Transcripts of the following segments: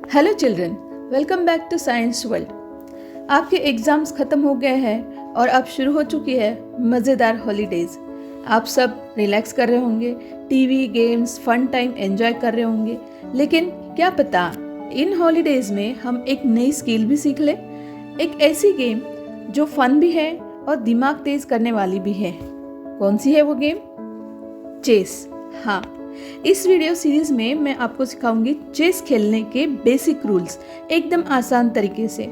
Hello children, welcome back to science world. आपके exams ख़त्म हो गए हैं और अब शुरू हो चुकी है मज़ेदार हॉलीडेज़। आप सब रिलैक्स कर रहे होंगे, TV, games, fun time enjoy कर रहे होंगे। लेकिन क्या पता इन हॉलीडेज़ में हम एक नई स्किल भी सीख लें, एक ऐसी गेम जो फन भी है और दिमाग तेज़ करने वाली भी है। कौन सी है वो गेम? चेस। हाँ, इस वीडियो सीरीज में मैं आपको सिखाऊंगी चेस खेलने के बेसिक रूल्स एकदम आसान तरीके से।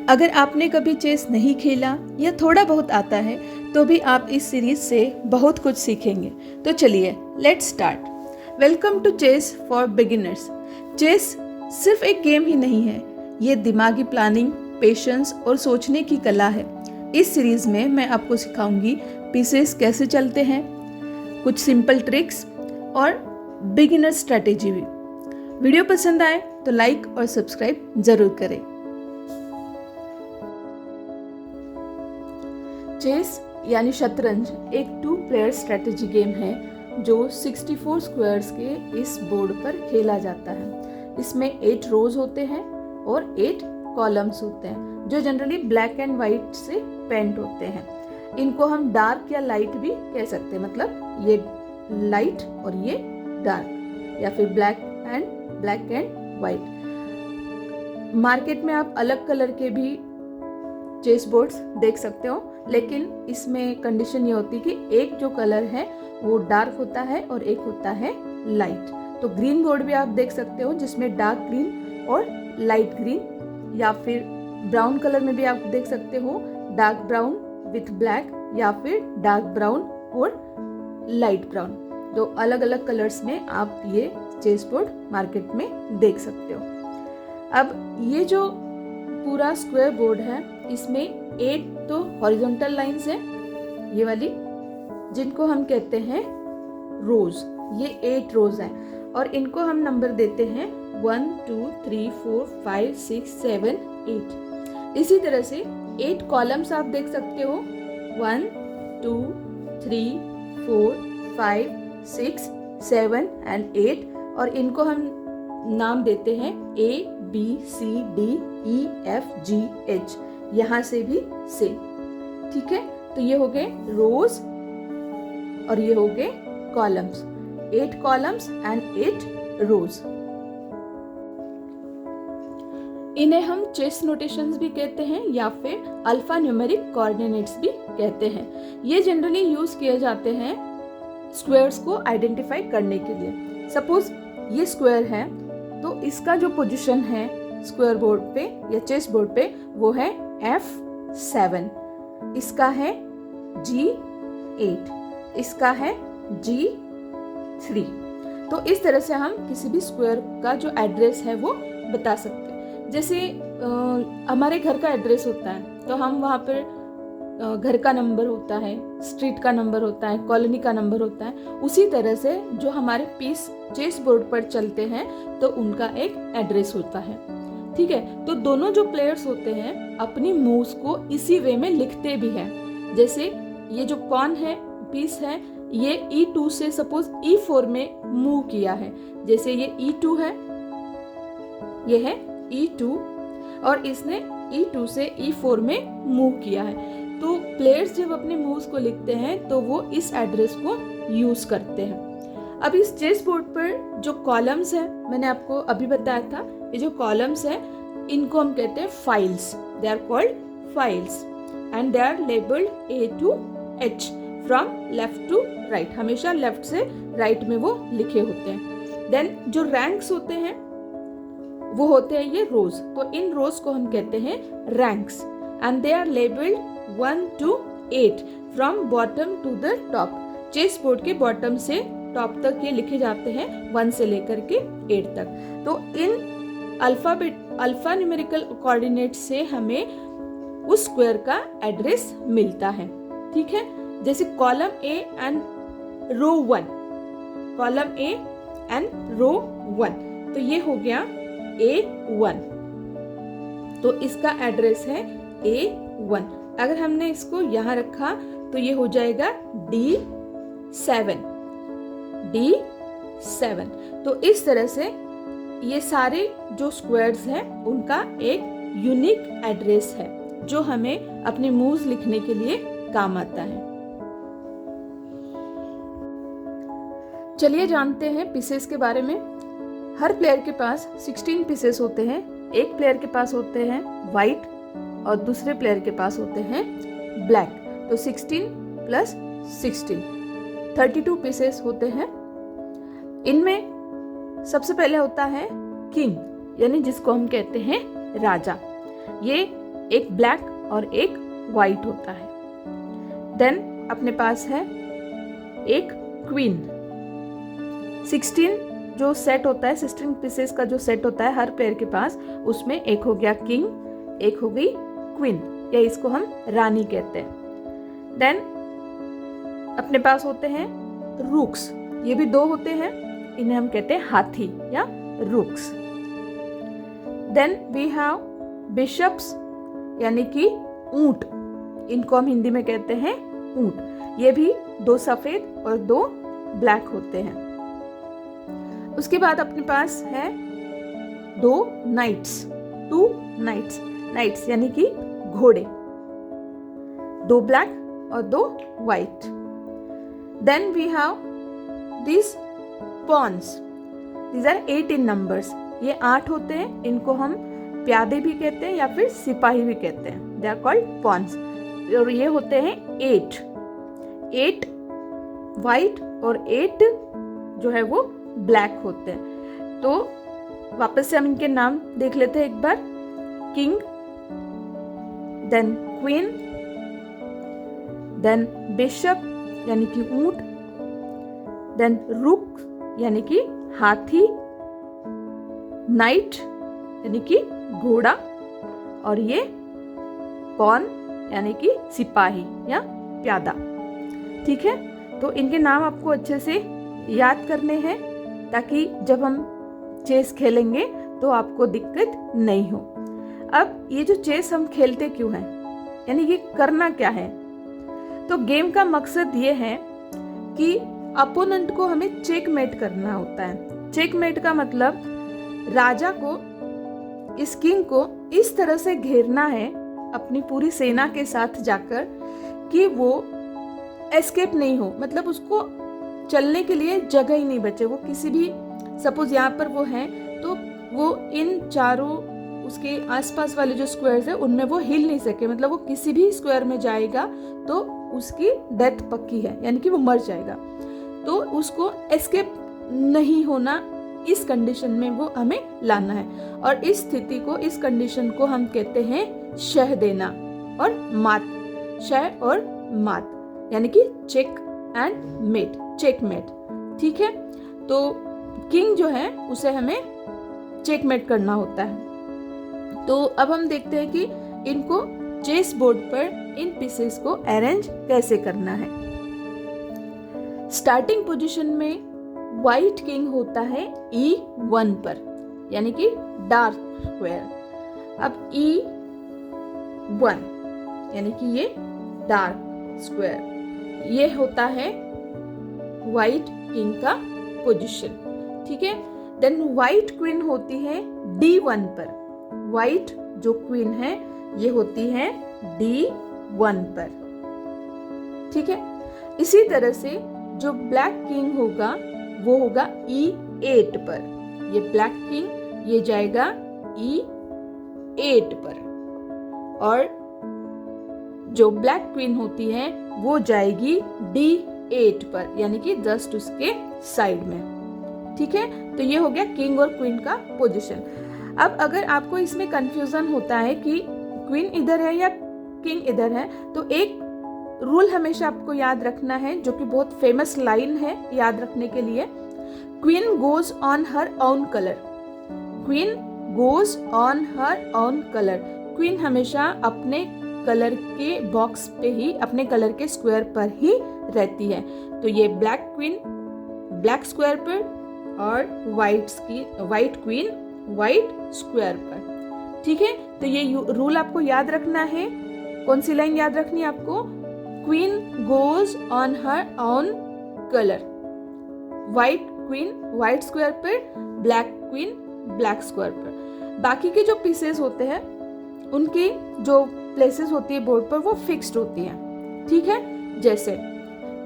अगर आपने कभी चेस नहीं खेला या थोड़ा बहुत आता है तो भी आप इस सीरीज से बहुत कुछ सीखेंगे। तो चलिए let's start. Welcome to chess for beginners. Chess सिर्फ एक गेम ही नहीं है, ये दिमागी प्लानिंग, पेशेंस और सोचने की कला है। इस सीरीज में मैं आपको सिखाऊंगी पीसेस कैसे चलते हैं, कुछ सिंपल ट्रिक्स और बिगिनर स्ट्रेटेजी भी। वीडियो पसंद आए तो लाइक और सब्सक्राइब जरूर करें। चेस यानी शतरंज एक 2 प्लेयर स्ट्रेटेजी गेम है जो 64 स्क्वायर्स के इस बोर्ड पर खेला जाता है। इसमें 8 रोज होते हैं और 8 कॉलम्स होते हैं जो जनरली ब्लैक एंड वाइट से पेंट होते हैं। इनको हम डार्क या लाइट भी कह सकते हैं, मतलब ये लाइट और ये डार्क, या फिर ब्लैक एंड वाइट। मार्केट में आप अलग कलर के भी चेस बोर्ड्स देख सकते हो, लेकिन इसमें कंडीशन ये होती है कि एक जो कलर है वो डार्क होता है और एक होता है लाइट। तो ग्रीन बोर्ड भी आप देख सकते हो जिसमें डार्क ग्रीन और लाइट ग्रीन, या फिर ब्राउन कलर में भी आप देख सकते हो डार्क ब्राउन विथ ब्लैक, या फिर डार्क ब्राउन और लाइट ब्राउन। तो अलग अलग कलर्स में आप ये चेस बोर्ड मार्केट में देख सकते हो। अब ये जो पूरा स्क्वायर बोर्ड है इसमें 8 तो हॉरिजॉन्टल लाइंस हैं, ये वाली, जिनको हम कहते हैं रोज। ये 8 रोज हैं और इनको हम नंबर देते हैं 1 2 3 4 5 6 7 8। इसी तरह से 8 कॉलम्स आप देख सकते हो, 1 2 3 4 5 6 7 एंड 8, और इनको हम नाम देते हैं A B C D E F G H, यहाँ से भी से। ठीक है, तो ये हो गए रोज और ये हो गए कॉलम्स। 8 कॉलम्स एंड 8 रोज। इन्हें हम चेस नोटेशंस भी कहते हैं या फिर अल्फा न्यूमेरिक कोऑर्डिनेट्स भी कहते हैं। ये जनरली यूज किए जाते हैं स्क्वायर्स को आइडेंटिफाई करने के लिए। सपोज ये स्क्वायर है तो इसका जो पोजीशन है स्क्वायर बोर्ड पे या चेस बोर्ड पे वो है F7, इसका है G8, इसका है G3। तो इस तरह से हम किसी भी स्क्वायर का जो एड्रेस है वो बता सकते हैं। जैसे हमारे घर का एड्रेस होता है तो हम वहाँ पर घर का नंबर होता है, स्ट्रीट का नंबर होता है, कॉलोनी का नंबर होता है। उसी तरह से जो हमारे पीस चेस बोर्ड पर चलते हैं तो उनका एक एड्रेस होता है। ठीक है, तो दोनों जो प्लेयर्स होते हैं अपनी मूव्स को इसी वे में लिखते भी हैं। जैसे ये जो पॉन है, पीस है, ये E2 से सपोज E4 में मूव किया है। जैसे ये E2 है, ये है E2 और इसने E2 से E4 में मूव किया है। तो प्लेयर्स जब अपने मूव्स को लिखते हैं तो वो इस एड्रेस को यूज करते हैं। अब इस चेस बोर्ड पर जो कॉलम्स है, मैंने आपको अभी बताया था, ये जो कॉलम्स है इनको हम कहते हैं files. They are called files and they are labelled A to H from left to right. हमेशा लेफ्ट से राइट में वो लिखे होते हैं। देन जो रैंक्स होते हैं वो होते हैं ये रोज। तो इन रोज को हम कहते हैं ranks and they are labelled 1 to 8 from bottom to the top. Chess board के बॉटम से टॉप तक ये लिखे जाते हैं 1 से लेकर के 8 तक। तो इन अल्फा न्यूमेरिकल कोऑर्डिनेट से हमें उस स्क्वायर का एड्रेस मिलता है। ठीक है, जैसे column A and row 1, column A and row 1, तो ये हो गया A1, तो इसका एड्रेस है A1। अगर हमने इसको यहाँ रखा तो ये हो जाएगा D7। तो इस तरह से ये सारे जो स्क्वायर्स हैं उनका एक यूनिक एड्रेस है जो हमें अपने मूव्स लिखने के लिए काम आता है। चलिए जानते हैं पीसेस के बारे में। हर प्लेयर के पास 16 पीसेस होते हैं। एक प्लेयर के पास होते हैं वाइट और दूसरे प्लेयर के पास होते हैं ब्लैक। तो 16 प्लस 16 32 पीसेस होते हैं। इनमें सबसे पहले होता है किंग, यानी जिसको हम कहते हैं राजा। ये एक ब्लैक और एक वाइट होता है। देन अपने पास है एक क्वीन। 16 जो सेट होता है, 16 पीसेस का जो सेट होता है हर प्लेयर के पास, उसमें एक हो गया किंग, एक हो गई क्वीन, या इसको हम रानी कहते हैं। देन अपने पास होते हैं रूक्स। ये भी 2 होते हैं, इन्हें हम कहते हैं हाथी या rooks. Then we have bishops, यानी कि ऊंट। इनको हम हिंदी में कहते हैं ऊंट। ये भी 2 सफेद और 2 ब्लैक होते हैं। उसके बाद अपने पास है 2 नाइट्स, 2 नाइट्स, नाइट्स यानी कि घोड़े, 2 ब्लैक और 2 white. Then we have this pawns, these are 8 in numbers. ये 8 होते हैं। इनको हम प्यादे भी कहते हैं या फिर सिपाही भी कहते हैं। They are called pawns. और ये होते हैं 8 व्हाइट और 8 जो है वो ब्लैक होते हैं। तो वापस से हम इनके नाम देख लेते हैं एक बार। King, then queen, then bishop यानी कि ऊंट, देन रुक यानी कि हाथी, नाइट यानी कि घोड़ा, और ये पॉन यानी कि सिपाही या प्यादा। ठीक है, तो इनके नाम आपको अच्छे से याद करने हैं ताकि जब हम चेस खेलेंगे तो आपको दिक्कत नहीं हो। अब ये जो चेस हम खेलते क्यों हैं, यानी ये करना क्या है? तो गेम का मकसद ये है कि अपोनेंट को हमें चेकमेट करना होता है। चेकमेट का मतलब राजा को, इस किंग को इस तरह से घेरना है अपनी पूरी सेना के साथ जाकर कि वो एस्केप नहीं हो, मतलब उसको चलने के लिए जगह ही नहीं बचे। वो किसी भी, सपोज यहाँ पर वो है तो वो इन चारों उसके आसपास वाले जो स्क्वायर्स है उनमें वो हिल नहीं सके, मतलब वो किसी भी स्क्वायर में जाएगा तो उसकी डेथ पक्की है, यानी कि वो मर जाएगा। तो उसको एस्केप नहीं होना, इस कंडीशन में वो हमें लाना है। और इस स्थिति को, इस कंडीशन को हम कहते हैं शह देना और मात। शह और मात यानी कि चेक एंड मेट, चेकमेट। ठीक है, तो किंग जो है उसे हमें चेकमेट करना होता है। तो अब हम देखते हैं कि इनको चेस बोर्ड पर इन पीसेस को अरेंज कैसे करना है। स्टार्टिंग पोजीशन में व्हाइट किंग होता है E1 पर, यानी कि डार्क स्क्वायर। अब E1 यानी कि ये डार्क स्क्वायर, ये होता है व्हाइट किंग का पोजीशन। ठीक है, देन व्हाइट क्वीन होती है D1 पर। व्हाइट जो क्वीन है ये होती है D1 पर। ठीक है, इसी तरह से जो ब्लैक किंग होगा वो होगा E8 पर। ये ब्लैक किंग ये जाएगा E8 पर, और जो ब्लैक क्वीन होती है वो जाएगी D8 पर, यानी कि जस्ट उसके साइड में। ठीक है, तो ये हो गया किंग और क्वीन का पोजीशन। अब अगर आपको इसमें कंफ्यूजन होता है कि क्वीन इधर है या किंग इधर है, तो एक रूल हमेशा आपको याद रखना है, जो कि बहुत फेमस लाइन है याद रखने के लिए। Queen goes on her own colour, queen goes on her own colour. Queen हमेशा अपने कलर के बॉक्स पे ही, अपने कलर के स्क्वायर पर ही रहती है। तो ये ब्लैक क्वीन ब्लैक स्क्वायर पर और व्हाइट क्वीन व्हाइट स्क्वायर पर। ठीक है, तो ये रूल आपको याद रखना है। कौन सी लाइन याद रखनी है आपको? Queen goes on her own colour, white queen white square पर, ब्लैक क्वीन ब्लैक स्क्वायर पर। बाकी के जो पीसेस होते हैं उनकी जो प्लेसेस होती है बोर्ड पर वो फिक्स्ड होती हैं, ठीक है। जैसे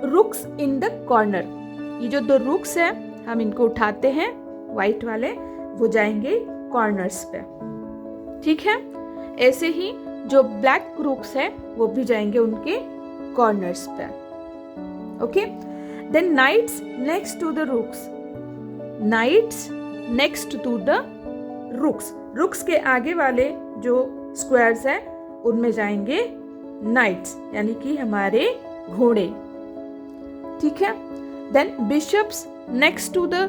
रुक्स इन द कॉर्नर, ये जो 2 रुक्स है हम इनको उठाते हैं व्हाइट वाले, वो जाएंगे कॉर्नर्स पे, ठीक है। ऐसे ही जो ब्लैक रुक्स है वो भी जाएंगे उनके कॉर्नर्स पे, okay. Then knights next to the rooks, knights next to the rooks, rooks के आगे वाले जो स्क्वायर्स है उनमें जाएंगे नाइट्स, यानी कि हमारे घोड़े, ठीक है। Then bishops next to the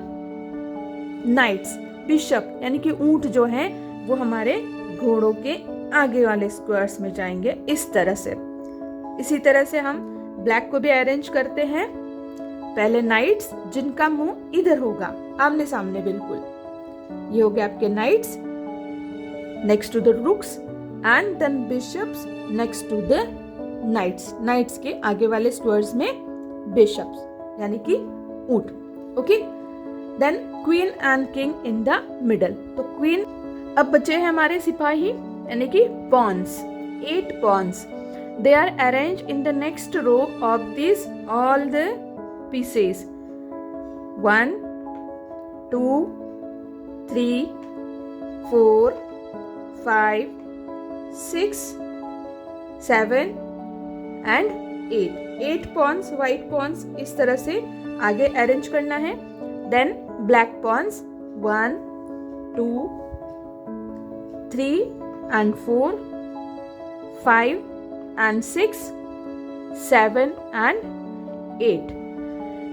knights, bishop यानी कि ऊंट जो है वो हमारे घोड़ों के आगे वाले स्क्वायर्स में जाएंगे, इस तरह से। इसी तरह से हम ब्लैक को भी अरेंज करते हैं। पहले नाइट्स जिनका मुंह इधर होगा, आमने सामने बिल्कुल, ये हो गया आपके knights next to the rooks, and then bishops next to the knights, knights के आगे वाले स्क्वायर्स में बिशप्स यानी कि ऊंट, okay. Then queen and king in the middle, तो क्वीन, अब बचे हैं हमारे सिपाही यानी कि pawns, 8 pawns. They are arranged in the next row of these all the pieces. 1, 2, 3, 4, 5, 6, 7 and 8. 8 pawns, white pawns इस तरह से आगे अरेंज करना है। Then black pawns 1, 2, 3 and 4, 5 and 6, 7 and 8।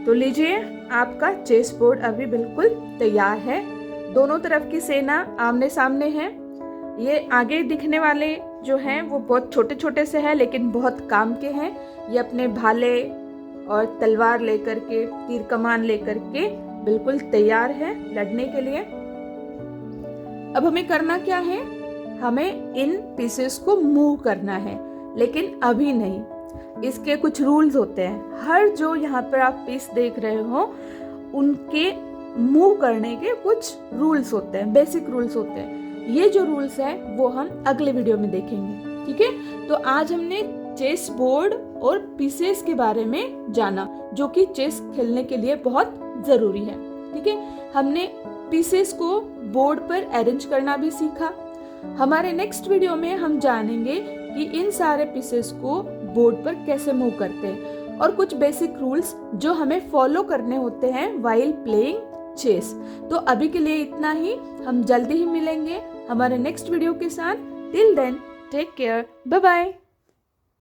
तो लीजिए आपका चेस बोर्ड अभी बिल्कुल तैयार है। दोनों तरफ की सेना आमने सामने है। ये आगे दिखने वाले जो हैं वो बहुत छोटे छोटे से हैं लेकिन बहुत काम के हैं। ये अपने भाले और तलवार लेकर के, तीर कमान लेकर के बिल्कुल तैयार है लड़ने के लिए। अब हमें करना क्या है, हमें इन पीसेस को मूव करना है, लेकिन अभी नहीं। इसके कुछ रूल्स होते हैं। हर जो यहाँ पर आप पीस देख रहे हो उनके मूव करने के कुछ रूल्स होते हैं, बेसिक रूल्स होते हैं। ये जो रूल्स है वो हम अगले वीडियो में देखेंगे, ठीक है। तो आज हमने चेस बोर्ड और पीसेस के बारे में जाना जो कि चेस खेलने के लिए बहुत जरूरी है, ठीक है। हमने पीसेस को बोर्ड पर अरेंज करना भी सीखा। हमारे नेक्स्ट वीडियो में हम जानेंगे कि इन सारे पीसेस को बोर्ड पर कैसे मूव करते हैं और कुछ बेसिक रूल्स जो हमें फॉलो करने होते हैं व्हाइल प्लेइंग चेस। तो अभी के लिए इतना ही, हम जल्दी ही मिलेंगे हमारे नेक्स्ट वीडियो के साथ। Till then take care, bye bye.